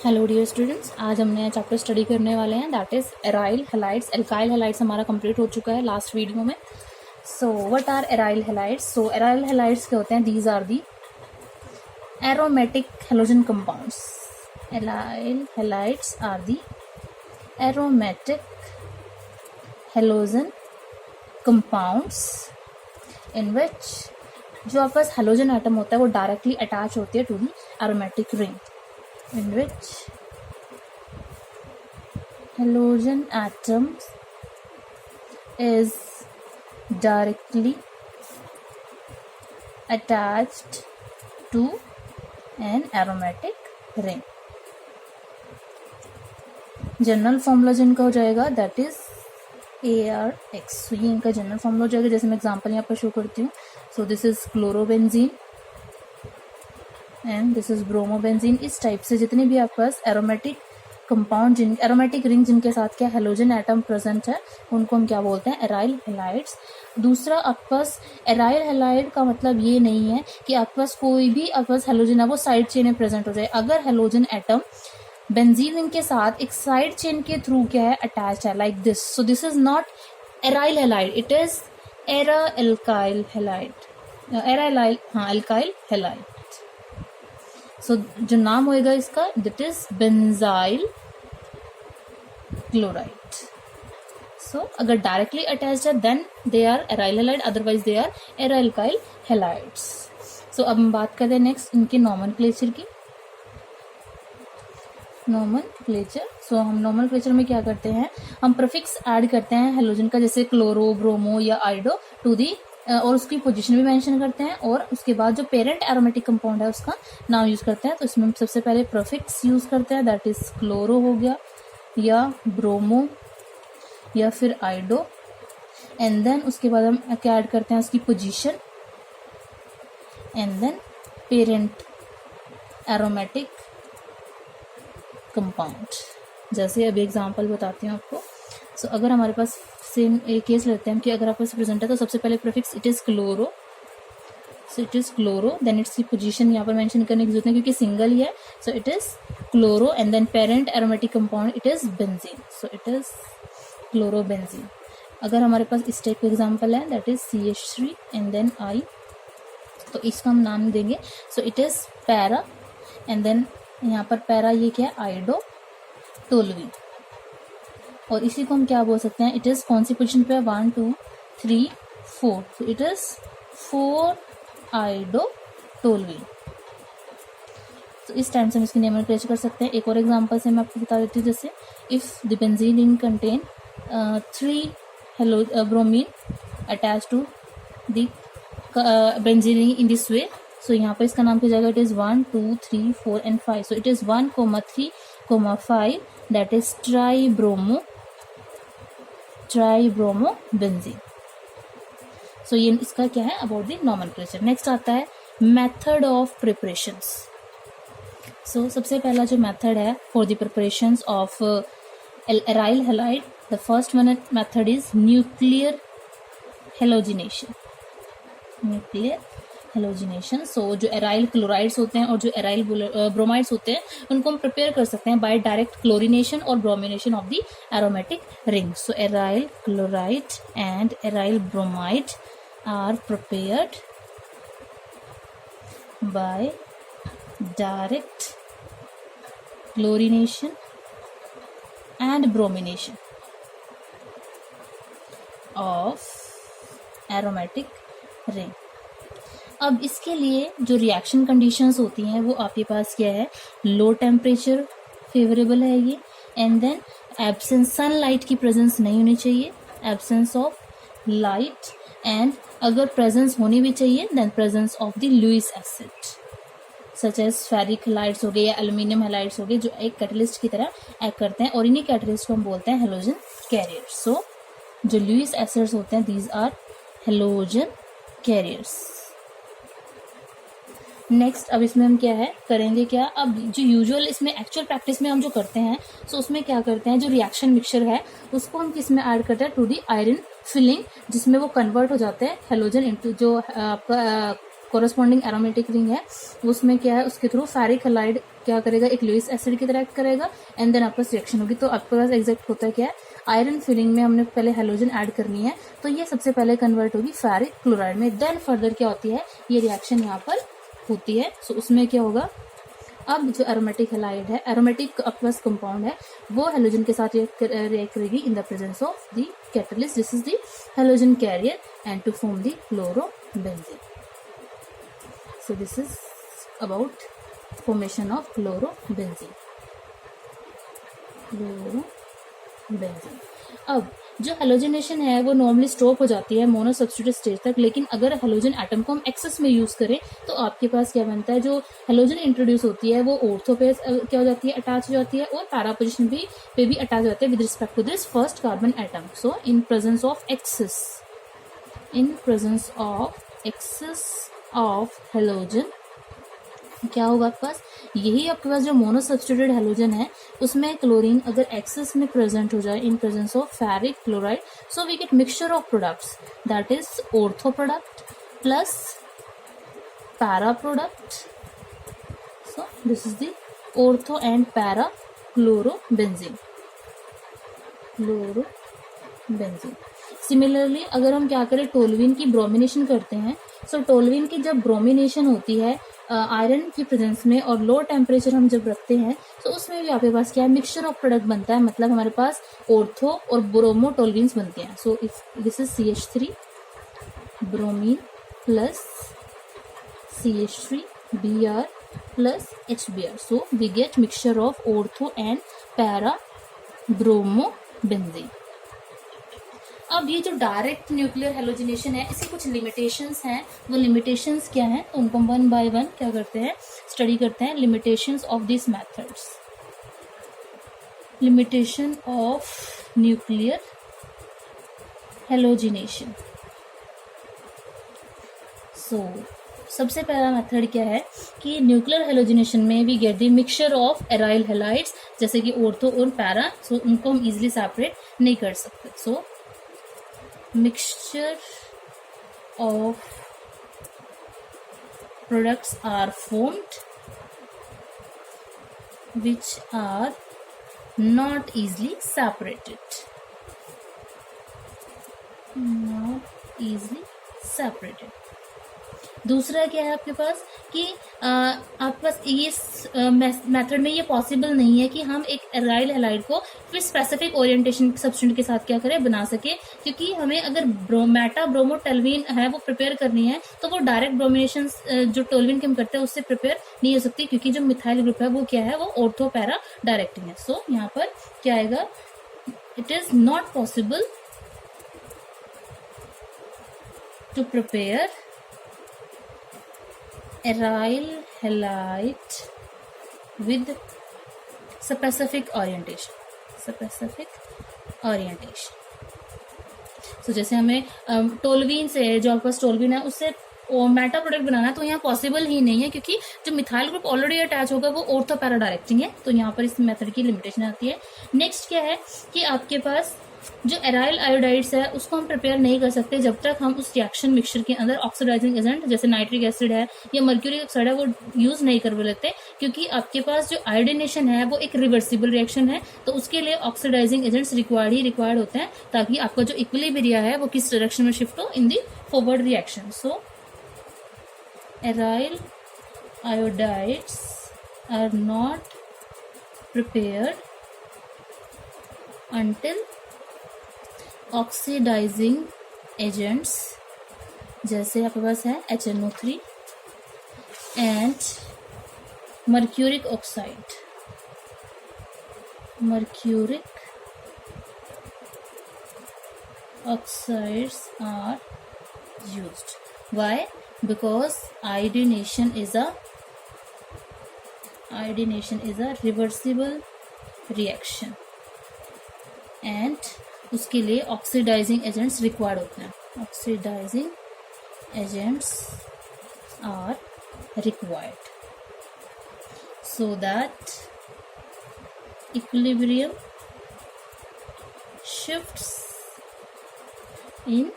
Hello dear students, आज हम नया चैप्टर स्टडी करने वाले हैं, that is aryl halides. Alkyl halides हमारा कंप्लीट हो चुका है लास्ट वीडियो में। So what are aryl halides? So aryl halides क्या होते हैं? These are the aromatic halogen compounds. Aryl halides are the aromatic halogen compounds in which जो आपके पास हैलोजन एटम होता है वो डायरेक्टली अटैच होती है to the aromatic ring, in which halogen atom is directly attached to an aromatic ring. General formula जिनका हो जाएगा दैट इज ARX। ये इनका जनरल फॉर्मूला हो जाएगा, जैसे मैं एग्जांपल यहाँ पर शो करती हूँ। सो this is chlorobenzene and this is bromobenzene. इस टाइप से जितने भी आपके पास एरोमेटिक कंपाउंड एरोमेटिक रिंग जिनके साथ क्या हैलोजन एटम प्रेजेंट है उनको हम क्या बोलते हैं? Aryl halides. दूसरा, आपके पास एराइल हैलाइड का मतलब ये नहीं है कि आपके पास कोई भी आपके पास हैलोजन है वो साइड चेन में प्रेजेंट हो जाए। अगर हैलोजन एटम बेंजीन रिंग के साथ एक साइड चेन के थ्रू क्या है अटैच है, like this, so this is not aryl halide, it is aralkyl halide. Alkyl halide. So जो नाम होएगा इसका that is benzyl chloride. So अगर डायरेक्टली अटैच्ड है then they are aryl halide, otherwise they are aralkyl halides. So अब हम बात करते हैं नेक्स्ट इनके नॉमेनक्लेचर की। नॉमेनक्लेचर, सो हम नॉमेनक्लेचर में क्या करते हैं? हम प्रीफिक्स ऐड करते हैं हैलोजन का, जैसे क्लोरो, ब्रोमो या आइडो टू दी, और उसकी पोजीशन भी मेंशन करते हैं, और उसके बाद जो पेरेंट एरोमेटिक कंपाउंड है उसका नाम यूज करते हैं। तो इसमें हम सबसे पहले प्रीफिक्स यूज करते हैं, दैट इज क्लोरो हो गया या ब्रोमो या फिर आइडो, एंड देन उसके बाद हम क्या ऐड करते हैं? उसकी position and then parent aromatic compound. जैसे अभी एग्जांपल बताती हूँ आपको। सो अगर हमारे पास सेम एक केस लेते हैं कि अगर आपके पास प्रेजेंट है तो सबसे पहले prefix it is chloro, so it is chloro, then its की पोजीशन यहाँ पर मेंशन करने की जरूरत नहीं क्योंकि सिंगल ही है। So it is chloro and then parent aromatic compound it is benzene, so it is chlorobenzene. अगर हमारे पास इस टाइप का एग्जांपल है that is CH3 and then I, तो इसका हम नाम देंगे so it is para, and then यहाँ पर पैरा ये क्या है? आइडो टोलवी। और इसी को हम क्या बोल सकते हैं? इट इज कौन सी पोजीशन पे है? 1 2 3 4, so इट इज 4 आइडो टोलवी। तो इस टाइम से हम इसकी नोमेनक्लेचर कर सकते हैं। एक और एग्जांपल से मैं आपको बता देती हूँ, जैसे if the benzene ring contain 3 bromine attach to the benzene ring in this way, so यहाँ पर इसका नाम क्या जाएगा? It is 1 2 3 4 and 5, so it is 1 3 5, that is tribromobenzene. So ये इसका क्या है अबाउट द नोमेनक्लेचर। नेक्स्ट आता है मेथड ऑफ प्रिपरेशंस। सो सबसे पहला जो मेथड है for the preparations of aryl halide, the first method is nuclear halogenation. Nuclear halogenation. So जो एराइल क्लोराइड्स होते हैं और जो एराइल ब्रोमाइड्स होते हैं उनको हम प्रिपेयर कर सकते हैं बाय डायरेक्ट क्लोरिनेशन और bromination of the aromatic ring. So aryl chloride and aryl bromide are prepared by direct chlorination and bromination of aromatic ring. अब इसके लिए जो रिएक्शन कंडीशंस होती हैं वो आपके पास क्या है? लो टेम्परेचर फेवरेबल है ये, एंड देन एब्सेंस सनलाइट की प्रेजेंस नहीं होनी चाहिए, एब्सेंस ऑफ लाइट, एंड अगर प्रेजेंस होनी भी चाहिए then presence of the Lewis acid such as ferric halides हो गए या एल्यूमिनियम हैलाइड्स हो गए जो एक कैटलिस्ट की तरह एक्ट करते हैं, और इन्हीं कैटलिस्ट को हम बोलते हैं हैलोजन कैरियर्स। सो जो लुईस एसिड्स होते हैं these are halogen carriers. Next अब इसमें हम क्या है करेंगे क्या? अब जो यूजुअल इसमें एक्चुअल प्रैक्टिस में हम जो करते हैं सो उसमें क्या करते हैं? जो रिएक्शन मिक्सचर है उसको हम किस में ऐड करते हैं? टू दी आयरन फिलिंग, जिसमें वो कन्वर्ट हो जाते हैं हैलोजन इनटू जो आपका कोरस्पॉन्डिंग एरोमेटिक रिंग है, उसमें क्या है, उसके थ्रू फेरिक हैलाइड क्या करेगा, एक लुईस एसिड की तरह एक्ट करेगा एंड देन आपके पास रिएक्शन होगी। तो आपके पास एग्जैक्ट होता है क्या है, आयरन फिलिंग में हमने पहले हेलोजन ऐड करनी है, तो ये सबसे पहले कन्वर्ट होगी फेरिक क्लोराइड में, देन फर्दर क्या होती है, ये रिएक्शन यहाँ पर होती है। सो उसमें क्या होगा, अब जो एरोमेटिक हैलाइड है, एरोमेटिक प्लस कंपाउंड है, वो हेलोजन के साथ रिएक्ट करेगी in the presence of the catalyst, this is the halogen carrier and to form the chlorobenzene. So this is about formation of chlorobenzene. अब जो हेलोजनेशन है वो नॉर्मली स्टॉप हो जाती है मोनो सब्स्टिट्यूट स्टेज तक, लेकिन अगर हेलोजन एटम को हम एक्सेस में यूज करें तो आपके पास क्या बनता है, जो हेलोजन इंट्रोड्यूस होती है वो ऑर्थो पे क्या हो जाती है, अटैच हो जाती है, और पैरा पोजिशन पे भी अटैच हो जाती है with respect to this first carbon atom. So in presence of halogen क्या होगा आपके पास, यही आपके पास जो मोनो सब्स्टिट्यूटेड हेलोजन है उसमें क्लोरीन अगर एक्सेस में प्रेजेंट हो जाए in presence of ferric chloride, so we get mixture of products, that is ortho product plus para product. So this is the ortho and para chlorobenzene. Similarly अगर हम क्या करें, टोल्यूइन की bromination करते हैं, सो टोल्यूइन की जब ब्रोमिनेशन होती है आयरन की प्रेजेंस में और लो टेम्परेचर हम जब रखते हैं, तो उसमें भी आपके पास क्या है, मिक्सचर ऑफ प्रोडक्ट बनता है, मतलब हमारे पास ऑर्थो और ब्रोमो टोल्यूइन्स बनते हैं। So if this is CH3 bromine plus CH3 Br plus HBr, so we get mixture of ortho and para bromobenzene. अब ये जो डायरेक्ट न्यूक्लियर हेलोजिनेशन है, इसकी कुछ लिमिटेशंस हैं, वो लिमिटेशंस क्या हैं, तो उनको हम वन बाय वन क्या करते हैं, स्टडी करते हैं। Limitations of this methods, limitation of nuclear halogenation. So सबसे पहला मेथड क्या है कि न्यूक्लियर हेलोजिनेशन में we get the mixture of aryl halides, जैसे कि ऑर्थो और पैरा, सो उनको हम इजिली सेपरेट नहीं कर सकते। सो mixture of products are formed which are not easily separated, दूसरा क्या है आपके पास कि आपके पास इस मेथड में ये पॉसिबल नहीं है कि हम एक एराइल हैलाइड को फिर स्पेसिफिक ओरिएंटेशन सब्सटेंट के साथ क्या करें, बना सके, क्योंकि हमें अगर मेटा ब्रोमो टोल्यूइन है वो प्रिपेयर करनी है, तो वो डायरेक्ट ब्रोमिनेशन जो टोल्यूइन के हम करते हैं उससे प्रिपेयर नहीं हो सकती, क्योंकि जो मिथाइल ग्रुप है वो क्या है, वो ऑर्थो पैरा डायरेक्टिंग है। सो यहाँ पर क्या आएगा, it is not possible to prepare aryl halide with specific orientation। so जैसे हमें टोल्यूइन से, जो आपके पास टोल्यूइन है उससे मेटा प्रोडक्ट बनाना है, तो यहाँ पॉसिबल ही नहीं है, क्योंकि जो मिथाइल ग्रुप ऑलरेडी अटैच होगा वो ऑर्थो पैरा डायरेक्टिंग है, तो यहाँ पर इस मेथड की लिमिटेशन आती है। नेक्स्ट क्या है कि आपके पास जो एराइल आयोडाइड्स है उसको हम प्रिपेयर नहीं कर सकते जब तक हम उस रिएक्शन मिक्सचर के अंदर ऑक्सीडाइजिंग एजेंट जैसे नाइट्रिक एसिड है या मर्क्यूरिक ऑक्साइड है वो यूज नहीं कर लेते, क्योंकि आपके पास जो आयोडिनेशन है वो एक रिवर्सिबल रिएक्शन है, तो उसके लिए ऑक्सीडाइजिंग एजेंट्स रिक्वायर्ड होते हैं, ताकि आपका जो इक्विलिब्रिया है वो किस डायरेक्शन में शिफ्ट हो, in the forward reaction. So aryl iodides are not prepared until oxidising agents जैसे आपके पास है HNO3 and mercuric oxide, mercuric oxides are used. Why? Because iodination is a reversible reaction and उसके लिए oxidising agents required होते हैं, oxidising agents are required so that equilibrium shifts in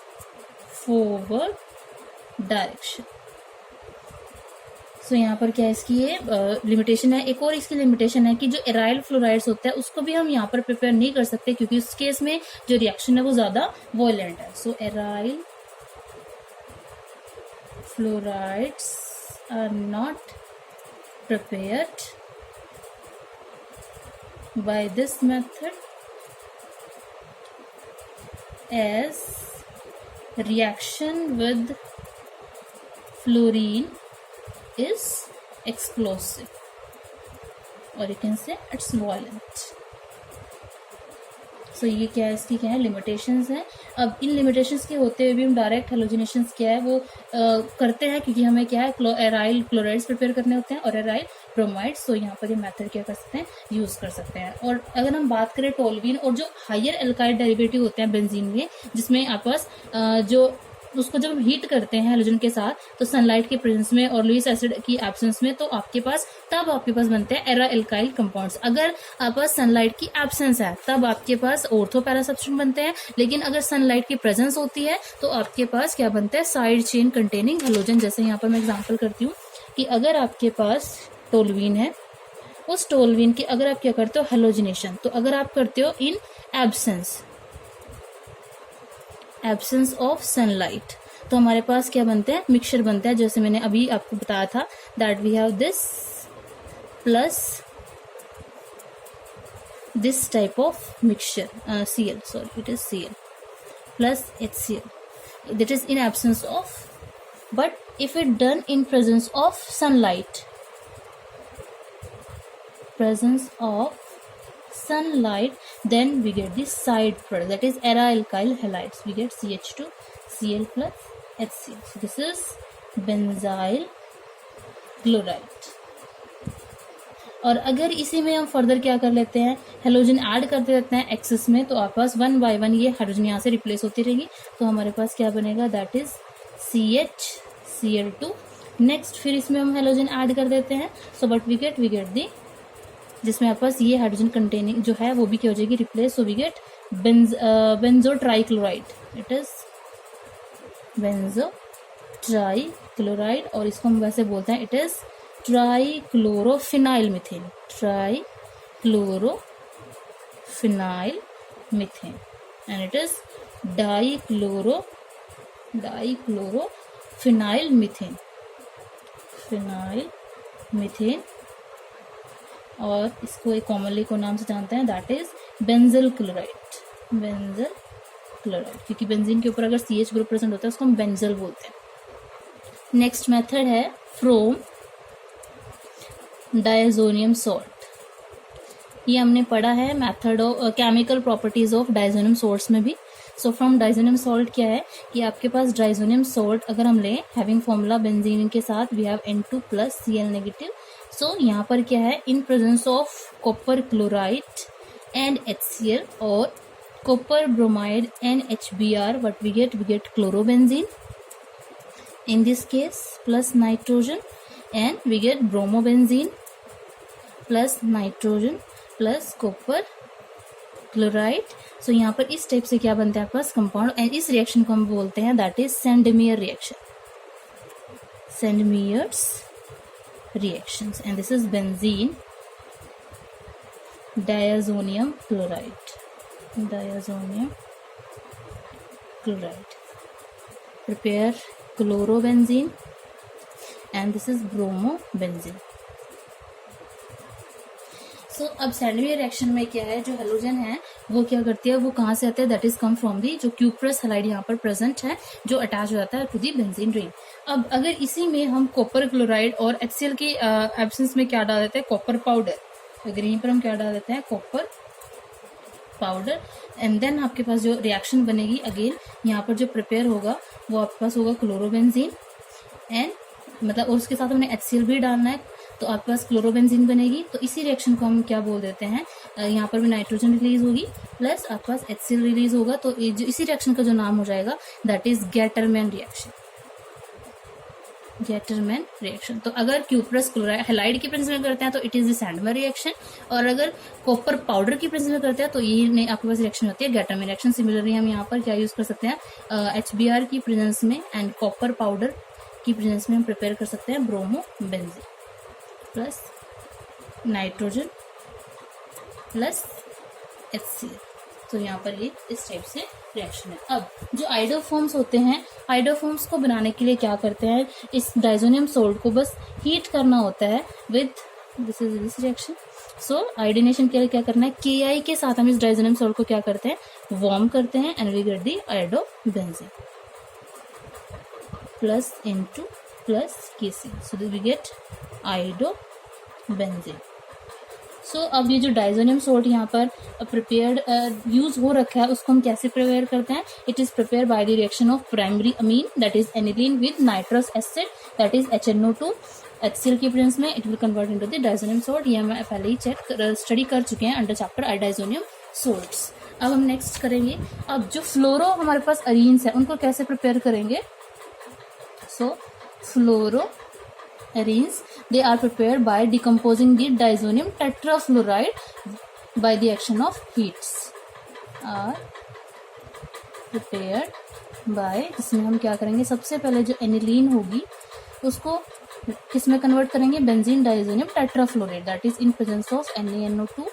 forward direction. So यहाँ पर क्या है इसकी ये लिमिटेशन है। एक और इसकी लिमिटेशन है कि जो एराइल फ्लोराइड्स होता है उसको भी हम यहाँ पर प्रिपेयर नहीं कर सकते, क्योंकि उस केस में जो रिएक्शन है वो ज्यादा वॉयलेंट है। So aryl fluorides are not prepared by this method as reaction with fluorine is explosive, or you can say it's violent. सो ये क्या है, इसकी क्या है लिमिटेशंस है। अब इन लिमिटेशंस के होते हुए भी हम डायरेक्ट हेलोजिनेशंस क्या है वो करते हैं, क्योंकि हमें क्या है एराइल क्लोराइड्स प्रिपेयर करने होते हैं और एराइल ब्रोमाइड्स। सो यहाँ पर ये मेथड क्या कर सकते हैं, यूज कर सकते हैं। और अगर हम बात करें टोल्यूइन और जो हायर एल्काइल डेरिवेटिव होते हैं बेंजीन में, जिसमें आपस जो उसको जब हम हीट करते हैं हेलोजन के साथ, तो सनलाइट के प्रेजेंस में और लुईस एसिड की एब्सेंस में, तो आपके पास बनते हैं एरा एल्काइल कंपाउंड्स। अगर आप पास सनलाइट की एब्सेंस है तब आपके पास ऑर्थो पैरा सब्स्टिट्यूएंट बनते हैं, लेकिन अगर सनलाइट की प्रेजेंस होती है तो आपके पास क्या बनता है, साइड चेन कंटेनिंग हेलोजन। जैसे यहाँ पर मैं एग्जांपल करती हूँ कि अगर आपके पास टोल्यूइन है, उस टोल्यूइन की अगर आप क्या करते हो हेलोजिनेशन, तो अगर आप करते हो इन एब्सेंस ऑफ सनलाइट, तो हमारे पास क्या बनता है, मिक्सचर बनता है। जैसे मैंने अभी आपको बताया था that we have this plus this type of mixture Cl, sorry it is Cl plus HCl, that is in absence of, but if it done in presence of sunlight then we get the side product, that is era alkyl halides, we get CH2 Cl plus HCl. So this is benzyl chloride. और अगर इसी में हम further क्या कर लेते हैं, halogen add करते रहते हैं एक्सेस में, तो आपके पास 1 by 1 ये हाइड्रोजन यहाँ से रिप्लेस होती रहेगी, तो हमारे पास क्या बनेगा, दैट इज CHCl2। नेक्स्ट फिर इसमें हम हेलोजन ऐड कर देते हैं, so but we get the, जिसमें आपके पास ये हाइड्रोजन कंटेनिंग जो है वो भी क्या हो जाएगी replace, so we get benzo trichloride, it is benzo trichloride. और इसको हम वैसे बोलते हैं it is trichlorophenyl methane and it is dichlorophenyl methane. और इसको एक कॉमनली को नाम से जानते हैं, दैट इज बेंजल क्लोराइड, क्योंकि बेंजीन के ऊपर अगर CH ग्रुप प्रेजेंट होता है उसको हम बेंजल बोलते हैं। नेक्स्ट मेथड है फ्रोम डायजोनियम सॉल्ट। ये हमने पढ़ा है method of chemical properties of diazonium salts में भी। सो फ्रॉम डायजोनियम सॉल्ट क्या है कि आपके पास डायजोनियम सॉल्ट अगर हम लें हैविंग फॉर्मूला बेंजीन के साथ we have N2 plus Cl negative. So यहाँ पर क्या है, in presence of copper chloride and HCl और copper bromide and HBr, what we get chlorobenzene in this case plus nitrogen, and we get bromobenzene plus nitrogen plus copper chloride. So यहाँ पर इस type से क्या बनता है आपके पास कंपाउंड, एंड इस रिएक्शन को हम बोलते हैं that is Sandmeyer reaction, Sandmeyer's reactions, and this is benzene diazonium chloride, prepare chlorobenzene and this is bromobenzene. So अब सेंडमियर रिएक्शन में क्या है, जो हेलोजन है वो क्या करती है, वो कहाँ से आते हैं, that is come from the जो क्यूप्रस हैलाइड यहाँ पर प्रेजेंट है जो अटैच हो जाता है टू दी बेंजीन रिंग। अब अगर इसी में हम कॉपर क्लोराइड और HCl की एब्सेंस में क्या डाल देते हैं, कॉपर पाउडर, अगर यहीं पर हम क्या डाल देते हैं कॉपर पाउडर, एंड देन आपके पास जो रिएक्शन बनेगी अगेन यहाँ पर जो प्रिपेयर होगा वो आपके पास होगा क्लोरोबेंजीन एंड मतलब, और उसके साथ हमने HCl भी डालना है, तो आपके पास क्लोरोबेंजीन बनेगी। तो इसी रिएक्शन को हम क्या बोल देते हैं, यहाँ पर भी नाइट्रोजन रिलीज होगी प्लस आपके पास HCl रिलीज होगा, तो जो इसी रिएक्शन का जो नाम हो जाएगा दैट इज गैटरमैन रिएक्शन। तो अगर क्यूप्रस क्लोराइड हैलाइड की प्रेजेंस में करते हैं तो इट इज द सैंडमर रिएक्शन, और अगर कॉपर पाउडर की प्रेजेंस में करते हैं तो ये आपके पास रिएक्शन होती है गैटरमैन रिएक्शन। सिमिलरली हम यहाँ पर क्या यूज कर सकते हैं, HBr की प्रेजेंस में एंड कॉपर पाउडर की प्रेजेंस में हम प्रिपेयर कर सकते हैं bromo benzene plus nitrogen plus HCl। तो यहाँ पर ये इस टाइप से रिएक्शन है। अब जो आइडोफॉर्म्स होते हैं, आइडोफॉर्म्स को बनाने के लिए क्या करते हैं, इस डाइजोनियम सोल्ट को बस हीट करना होता है with this is this reaction. So iodination के लिए क्या करना है, Ki के साथ हम इस डाइजोनियम सोल्ट को क्या करते हैं, वार्म करते हैं and we get the iodobenzene plus N2 plus Kc, so we get iodobenzene. So अब ये जो डाइजोनियम सोल्ट यहाँ पर प्रिपेयर्ड यूज हो रखा है, उसको हम कैसे प्रिपेयर करते हैं, it is prepare by the reaction of primary amine that is aniline with nitrous acid that is HNO2। HCl की प्रेजेंस में it will convert into the diazonium salt. ये हम पहले ही स्टडी कर चुके हैं अंडर चैप्टर डाइजोनियम सोल्ट्स। अब हम नेक्स्ट करेंगे, अब जो फ्लोरो हमारे पास अरीन्स है उनको कैसे प्रिपेयर करेंगे। सो फ्लोरो arenes, they are prepared by decomposing the diazonium tetrafluoride by the action of heats, are prepared by, इसमें हम क्या करेंगे, सबसे पहले जो एनिलीन होगी उसको किस में कन्वर्ट करेंगे, benzene diazonium tetrafluoride that is in presence of NaNO2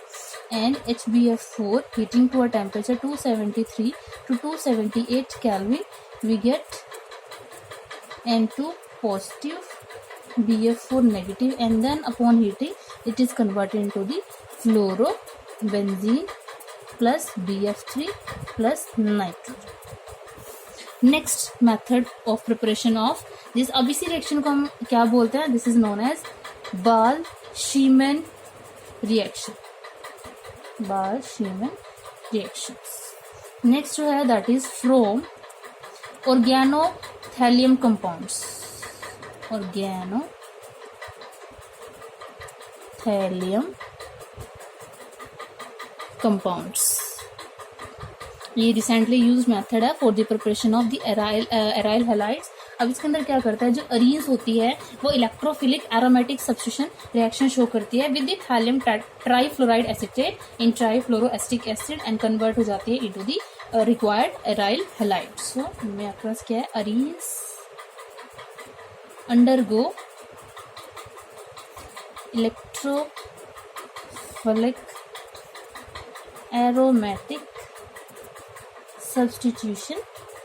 and HbF4 heating to a temperature 273 to 278 Kelvin, we get N2 positive BF4 negative and then upon heating it is converted into the fluorobenzene plus BF3 plus nitrogen. Next method of preparation of this, अब इसी reaction को हम क्या बोलते हैं, this is known as Ball-Schiemann reaction, Ball-Schiemann reactions. Next जो है that is from organothallium compounds, organothallium compounds, ये रिसेंटली यूज मेथड है for the preparation of the aryl halides. अब इसके अंदर क्या करता है, जो अरीन्स होती है वो electrophilic aromatic substitution reaction show करती है with the thallium trifluoride acetate in trifluoroacetic acid and convert हो जाती है into the required aryl halide. So मेरे पास क्या है, arenes undergo electrophilic aromatic substitution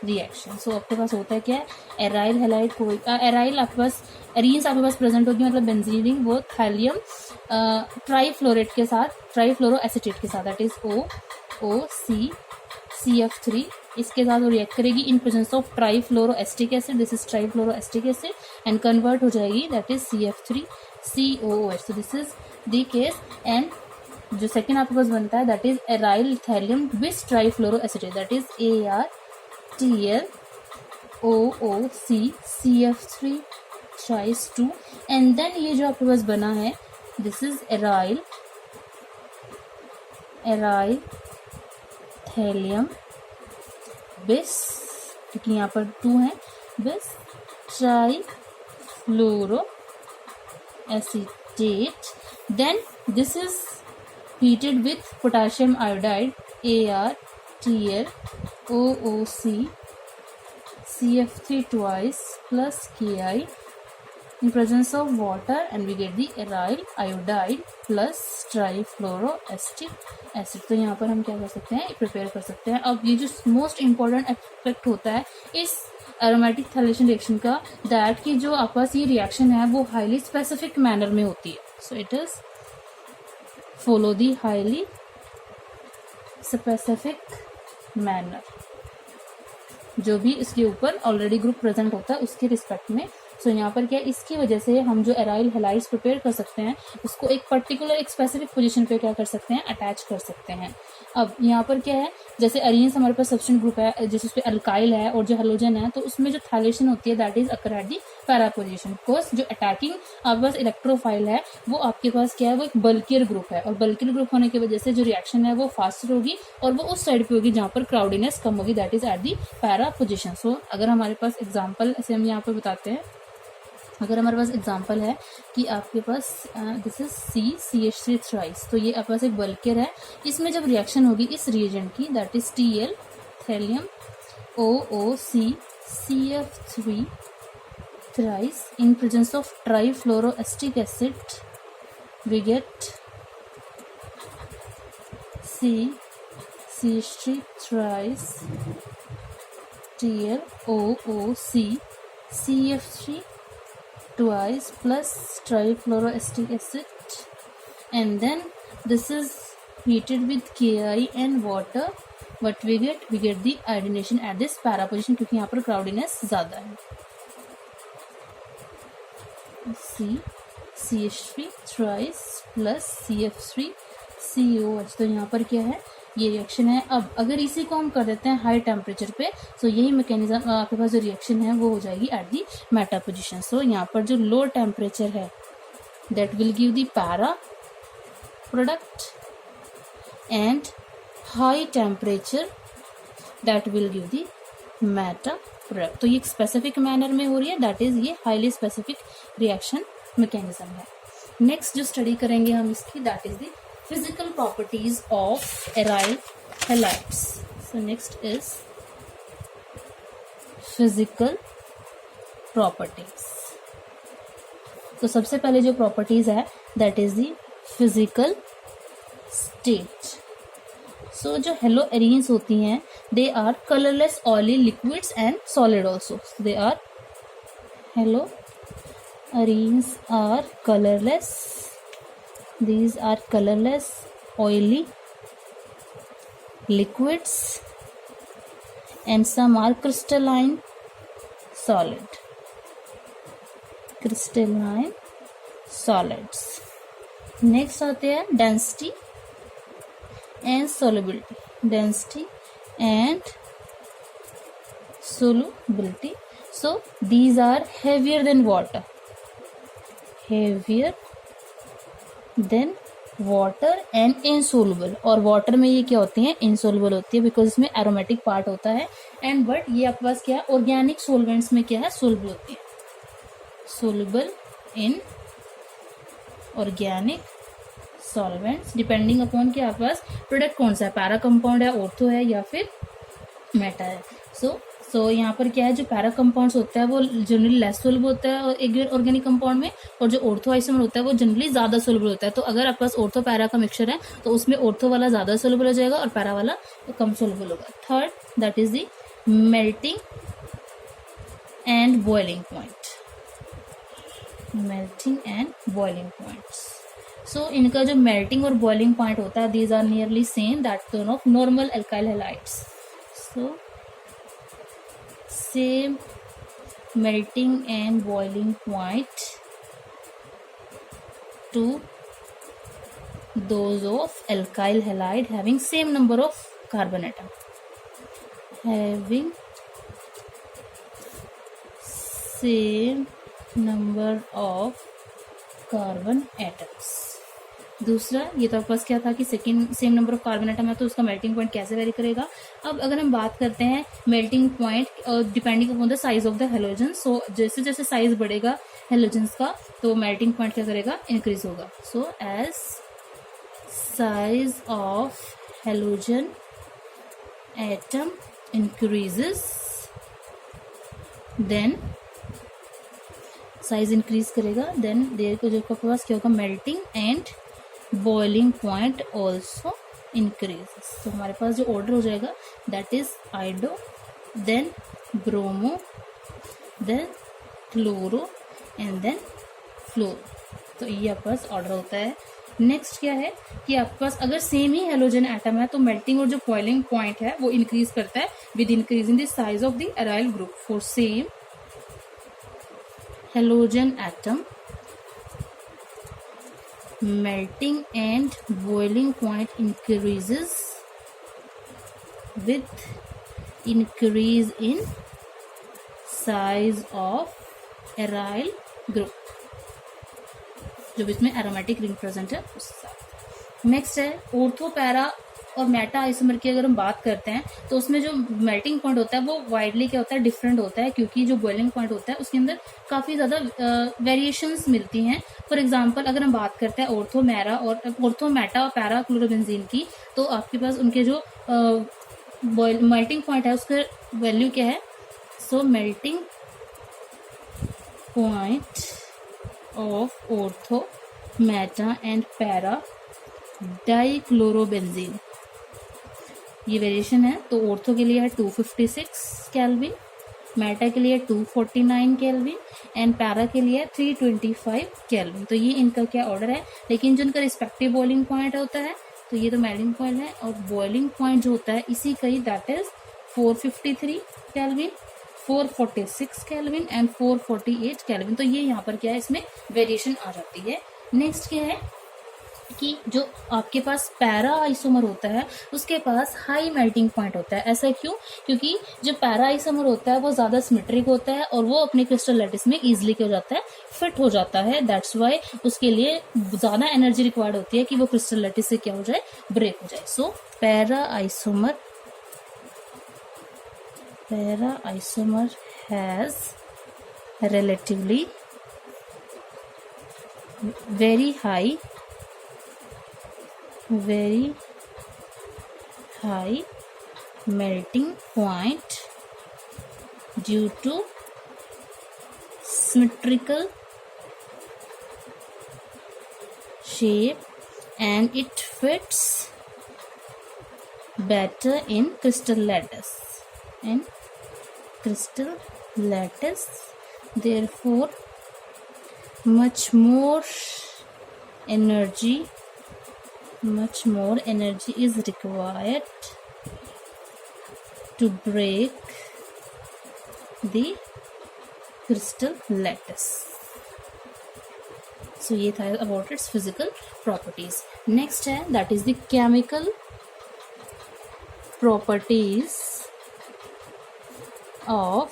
reaction। सो आपके पास होता है क्या है, एराइल हैलाइड को एराइल आपके पास एरीन्स आपके पास प्रेजेंट होगी, मतलब बेंजीन वो थैलियम ट्राइफ्लोरेट के साथ, ट्राइफ्लोरो एसीटेट के साथ दैट इज OOCCF3, इसके साथ वो रिएक्ट करेगी in presence of trifluoroacetic acid, this is trifluoroacetic acid and convert हो जाएगी that is CF3COOH। So this is the case. And जो सेकेंड आपके पास बनता है that is aryl thallium bis trifluoroacetate that is ArTlOOCCF3 tries 2 and then ये जो आपके पास बना है दिस इज एराइल थैलियम बिस, क्योंकि यहाँ पर 2 है, bis trifluoro acetate, then this is heated with potassium iodide ArTlOOCCF3 twice plus Ki in presence of water and we get the aryl iodide plus trifluoroacetic acid। तो यहाँ पर हम क्या कर सकते हैं, प्रिपेयर कर सकते हैं। अब ये जो मोस्ट इम्पॉर्टेंट एस्पेक्ट होता है इस एरोमेटिक थैलेशन रिएक्शन का, दैट की जो आपके पास ये रिएक्शन है वो हाईली स्पेसिफिक मैनर में होती है। So it is follow the highly specific manner, जो भी इसके ऊपर ऑलरेडी ग्रुप प्रेजेंट होता है उसके रिस्पेक्ट में। सो यहाँ पर क्या, इसकी वजह से हम जो एराइल हैलाइड्स प्रिपेयर कर सकते हैं उसको एक पर्टिकुलर एक स्पेसिफिक पोजीशन पे क्या कर सकते हैं, अटैच कर सकते हैं। अब यहाँ पर क्या है, जैसे अरीन्स हमारे पास सब्स्टिट्यूएंट ग्रुप है, जैसे उस पर अल्काइल है और जो हेलोजन है, तो उसमें जो थैलेशन होती है that is occur at the para position, because जो अटैकिंग आपके पास इलेक्ट्रोफाइल है वो आपके पास क्या है, वो एक बल्कियर ग्रुप है और बल्कियर ग्रुप होने की वजह से जो रिएक्शन है वो फास्टर होगी और वो उस साइड पे होगी जहाँ पर क्राउडीनेस कम होगी, that is at the para position. So अगर हमारे पास एग्जाम्पल ऐसे हम यहाँ पर बताते हैं, अगर हमारे पास एग्जांपल है कि आपके पास दिस इज CH3 थ्राइस, तो ये आपके पास एक बल्कियर है, इसमें जब रिएक्शन होगी इस रिएजेंट की that is Tl thallium OOCCF3 thrice. In presence of trifluoroacetic acid, we get CH3 thrice, TLOOC, CF3 twice plus trifluoroacetic acid, and then this is heated with Ki and water. What we get the iodination at this para position, क्योंकि यहाँ पर क्राउडीनेस ज़्यादा है. CH3 thrice plus CF3 COH. तो यहाँ पर क्या है, ये रिएक्शन है. अब अगर इसी को हम कर देते हैं हाई टेम्परेचर पे, तो यही मैकेनिज्म आपके पास जो रिएक्शन है वो हो जाएगी एट दी मेटा पोजिशन. सो यहाँ पर जो लो टेम्परेचर है that will give the para product and high temperature that will give the Meta product. तो ये एक स्पेसिफिक मैनर में हो रही है, दैट इज ये हाईली स्पेसिफिक रिएक्शन मैकेनिज्म है. नेक्स्ट जो स्टडी करेंगे हम इसकी, that is the physical properties of aryl halides. So next is physical properties. तो सबसे पहले जो properties है that is the physical state. So जो haloarenes होती हैं they are colorless oily liquids and solid also. So they are haloarenes are colorless. These are colorless, oily liquids, and some are crystalline solid. Crystalline solids. Next आते हैं density and solubility. Density and solubility. So these are heavier than water. Heavier than water and insoluble. और water में ये क्या होती है, इनसोलुबल होती है, बिकॉज इसमें एरोमेटिक पार्ट होता है. एंड बट ये आपके पास क्या है, ऑर्गेनिक सोलवेंट्स में क्या है, सोलुबल होती है. Soluble in organic solvents depending upon कि आपके पास प्रोडक्ट कौन सा है, पैरा कंपाउंड है, ऑर्थो है या फिर मेटा है. सो यहाँ पर क्या है, जो पैरा कंपाउंड्स होता है वो जनरली लेस सोलुबल होता है एक ऑर्गेनिक कंपाउंड में, और जो ऑर्थो आइसोमर होता है वो जनरली ज्यादा सोलुबल होता है. तो अगर आपके पास ऑर्थो पैरा का मिक्सचर है तो उसमें ऑर्थो वाला ज्यादा सोलुबल हो जाएगा और पैरा वाला कम सोलुबल होगा. Third that is the melting and boiling point. Melting and boiling points. So इनका जो मेल्टिंग और बॉइलिंग पॉइंट होता है these are nearly same that of normal alkyl halides. So same melting and boiling point to those of alkyl halide having same number of carbon atom. Having same number of carbon atoms. दूसरा ये तो आपके पास क्या था कि second same number of carbon atom है, तो उसका मेल्टिंग पॉइंट कैसे वेरी करेगा. अब अगर हम बात करते हैं melting point depending upon the size of the halogen. So जैसे जैसे साइज बढ़ेगा हेलोजन्स का तो मेल्टिंग पॉइंट क्या करेगा, इंक्रीज होगा. So as size of halogen atom increases then size increase करेगा, देन देर को जो आपके पास क्या होगा, melting and boiling point also increases. तो हमारे पास जो ऑर्डर हो जाएगा that is iodo, then bromo, then chloro and then fluoro. तो ये आपके पास ऑर्डर होता है. नेक्स्ट क्या है कि आपके पास अगर सेम ही हेलोजन एटम है तो मेल्टिंग और जो बॉइलिंग पॉइंट है वो इंक्रीज करता है with increasing the size of the aryl group. For same halogen atom melting and boiling point increases with increase in size of aryl group, जो इसमें एरोमेटिक रिंग प्रेजेंट है उसके साथ. नेक्स्ट है ऑर्थो पैरा और Meta isomer की अगर हम बात करते हैं तो उसमें जो मेल्टिंग पॉइंट होता है वो वाइडली क्या होता है, डिफरेंट होता है, क्योंकि जो बॉइलिंग पॉइंट होता है उसके अंदर काफी ज्यादा वेरिएशंस मिलती हैं. फॉर एग्जांपल अगर हम बात करते हैं ऑर्थो मेटा और पैरा क्लोरोबेंजीन की, तो आपके पास उनके जो मेल्टिंग पॉइंट है उसका वैल्यू क्या है. So melting point of ortho, meta and para dichlorobenzene। ये वेरिएशन है। तो ऑर्थो के लिए है 256 केल्विन, मेटा के लिए 249 केल्विन एंड पैरा के लिए 325 केल्विन। तो ये इनका क्या ऑर्डर है, लेकिन जो इनका रिस्पेक्टिव बॉइलिंग पॉइंट होता है, तो ये तो मेल्टिंग पॉइंट है और बॉइलिंग पॉइंट जो होता है इसी का ही, that is 453 kelvin, 446 kelvin and 448 kelvin. तो ये यहाँ पर क्या है, इसमें वेरिएशन आ जाती है। नेक्स्ट क्या है कि जो आपके पास पैरा आइसोमर होता है उसके पास हाई मेल्टिंग पॉइंट होता है। ऐसा क्यों? क्योंकि जो पैरा आइसोमर होता है वो ज़्यादा सिमेट्रिक होता है और वो अपने क्रिस्टल लैटिस में इजीली क्या हो जाता है, फिट हो जाता है। दैट्स वाई उसके लिए ज़्यादा एनर्जी रिक्वायर्ड होती है कि वो क्रिस्टल लैटिस से क्या हो जाए, ब्रेक हो जाए। So para isomer has relatively very high melting point due to symmetrical shape and it fits better in crystal lattice, therefore much more energy is required to break the crystal lattice. So ये था about its physical properties. Next है that is the chemical properties of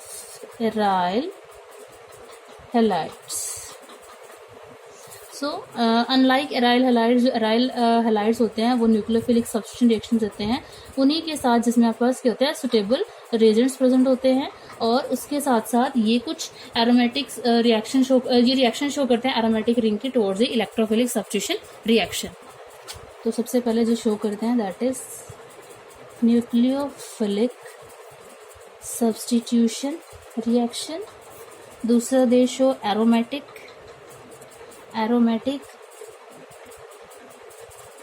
aryl halides. So unlike aryl halides, जो aryl halides होते हैं वो nucleophilic substitution reaction देते हैं, उन्हीं के साथ जिसमें आपके पास क्या होता है, सुटेबल रिएजेंट्स प्रेजेंट होते हैं और उसके साथ साथ ये कुछ एरोमेटिक रिएक्शन शो करते हैं एरोमेटिक रिंग के towards the electrophilic substitution reaction. तो सबसे पहले जो शो करते हैं that is nucleophilic substitution reaction, दूसरा they show aromatic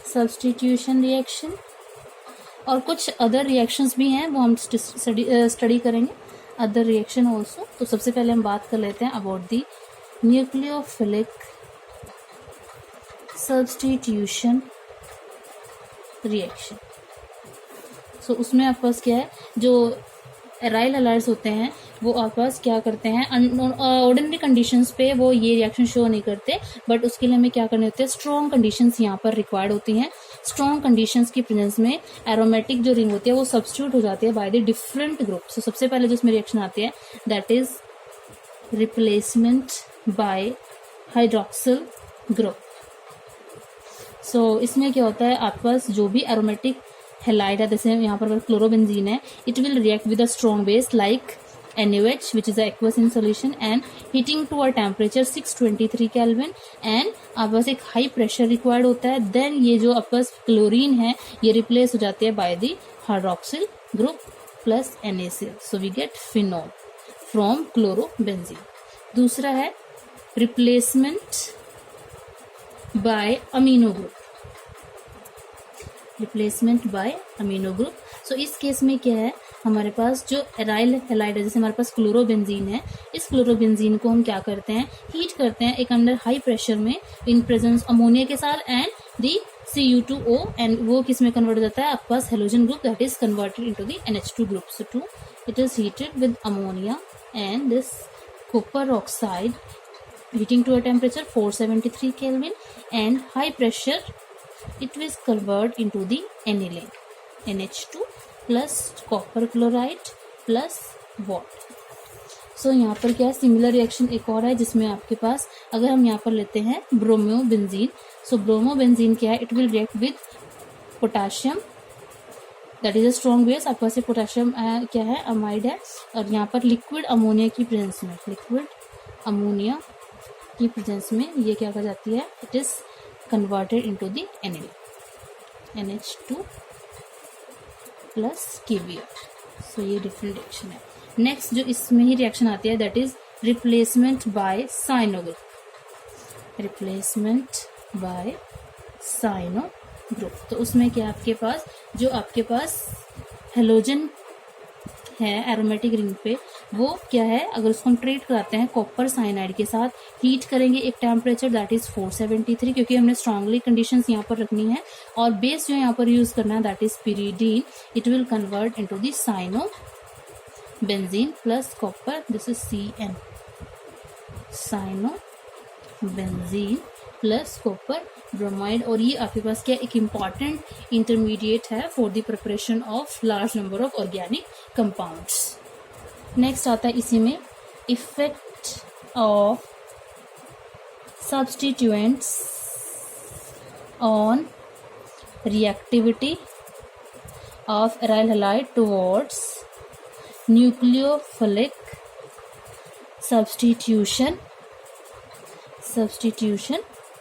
substitution reaction, और कुछ अदर रिएक्शंस भी हैं वो हम स्टडी करेंगे, अदर रिएक्शन ऑल्सो। तो सबसे पहले हम बात कर लेते हैं about the nucleophilic substitution reaction. So उसमें आपके पास क्या है, जो एराइल हैलाइड्स होते हैं वो आपके पास क्या करते हैं, ऑर्डिनरी कंडीशंस पे वो ये रिएक्शन शो नहीं करते, बट उसके लिए हमें क्या करने होते हैं, स्ट्रॉन्ग कंडीशंस यहाँ पर रिक्वायर्ड होती हैं। स्ट्रॉन्ग कंडीशंस की प्रेजेंस में एरोमेटिक जो रिंग होती है वो सब्स्टिट्यूट हो जाती है by the different group. So सबसे पहले जो इसमें रिएक्शन आती है that is replacement by hydroxyl group. So इसमें क्या होता है, आपके पास जो भी एरोमेटिक हैलाइड है, जैसे यहाँ पर क्लोरोबेंजीन है, it will react with a strong base like NaOH which is a aqueous in solution and heating to a temperature 623 Kelvin and आपके पास एक हाई प्रेशर रिक्वायर्ड होता है। देन ये जो आपके पास क्लोरीन है ये रिप्लेस हो जाती है by the hydroxyl group plus NaCl, so we get phenol from chlorobenzene. दूसरा है replacement by amino group, so इस केस में क्या है, हमारे पास जो एराइल हैलाइड है, जैसे हमारे पास क्लोरोबेंजीन है, इस क्लोरोबेंजीन को हम क्या करते हैं, हीट करते हैं एक अंडर हाई प्रेशर में इन प्रेजेंस अमोनिया के साथ एंड दी Cu2O, एंड वो किस में कन्वर्ट हो जाता है, आपके पास halogen group that is converted into the NH2 group. So 2 it is heated with ammonia and this copper oxide heating to a temperature 473 Kelvin and high pressure it will convert into the aniline NH2 plus copper chloride plus water। सो यहाँ पर क्या है, similar reaction एक और है जिसमें आपके पास अगर हम यहाँ पर लेते हैं ब्रोमोबेंजीन, सो ब्रोमोबेंजीन क्या है, it will react with potassium that is a strong base. आपके पास पोटाशियम क्या है, अमाइड है, और यहाँ पर लिक्विड अमोनिया की प्रेजेंस में ये क्या कर जाती है, it is converted into the aniline NH2 plus KBr। सो ये डिफरेंट रिएक्शन है। नेक्स्ट जो इसमें ही रिएक्शन आती है that is replacement by cyano group, replacement by cyano group. तो उसमें क्या आपके पास, जो आपके पास हेलोजन है एरोमेटिक रिंग पे, वो क्या है, अगर उसको हम ट्रीट कराते हैं कॉपर साइनाइड के साथ, हीट करेंगे एक टेम्परेचर दैट इज 473, क्योंकि हमने स्ट्रांगली कंडीशंस यहाँ पर रखनी है, और बेस जो यहाँ पर यूज करना है that is pyridine, it will convert into the cyano benzene plus copper, this is CN, cyano benzene plus copper bromide. और ये आपके पास क्या एक इम्पॉर्टेंट इंटरमीडिएट है for the preparation of large number of organic compounds. Next आता है इसी में effect of substituents on reactivity of aryl halide towards nucleophilic substitution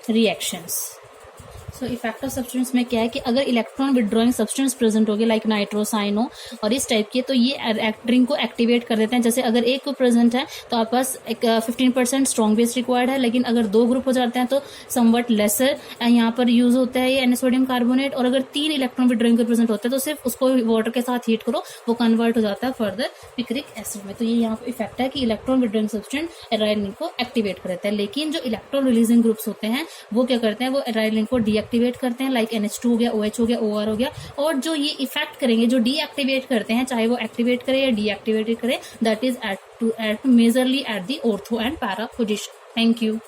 reactions। So effect of substance में क्या है कि अगर इलेक्ट्रॉन विड्रॉइंग सब्सटेंस प्रेजेंट हो गया लाइक नाइट्रोसाइनो और इस टाइप के, तो ये ड्रिंक को एक्टिवेट कर देते हैं। जैसे अगर एक को प्रेजेंट है तो आपके पास 15% स्ट्रॉन्ग बेस रिक्वायर्ड है, लेकिन अगर 2 ग्रुप हो जाते हैं तो समवट लेसर यहाँ पर यूज होता है ये सोडियम कार्बोनेट। और अगर 3 इलेक्ट्रॉन विड्रॉइंग प्रेजेंट होता है तो सिर्फ उसको वाटर के साथ हीट करो, वो कन्वर्ट हो जाता है फर्दर पिक्रिक एसिड में। तो ये यहाँ पर इफेक्ट है कि electron withdrawing substance aryl ring को एक्टिवेट कर देता है, लेकिन जो इलेक्ट्रॉन रिलीजिंग ग्रुप्स होते हैं वो क्या करते हैं, वो एराइल रिंग को डीएक्टिवेट करते हैं, लाइक NH2 हो गया, OH हो गया, OR हो गया। और जो ये इफेक्ट करेंगे, जो डीएक्टिवेट करते हैं, चाहे वो एक्टिवेट करे या डीएक्टिवेट करे, that is at majorly at the ortho and para position. Thank you.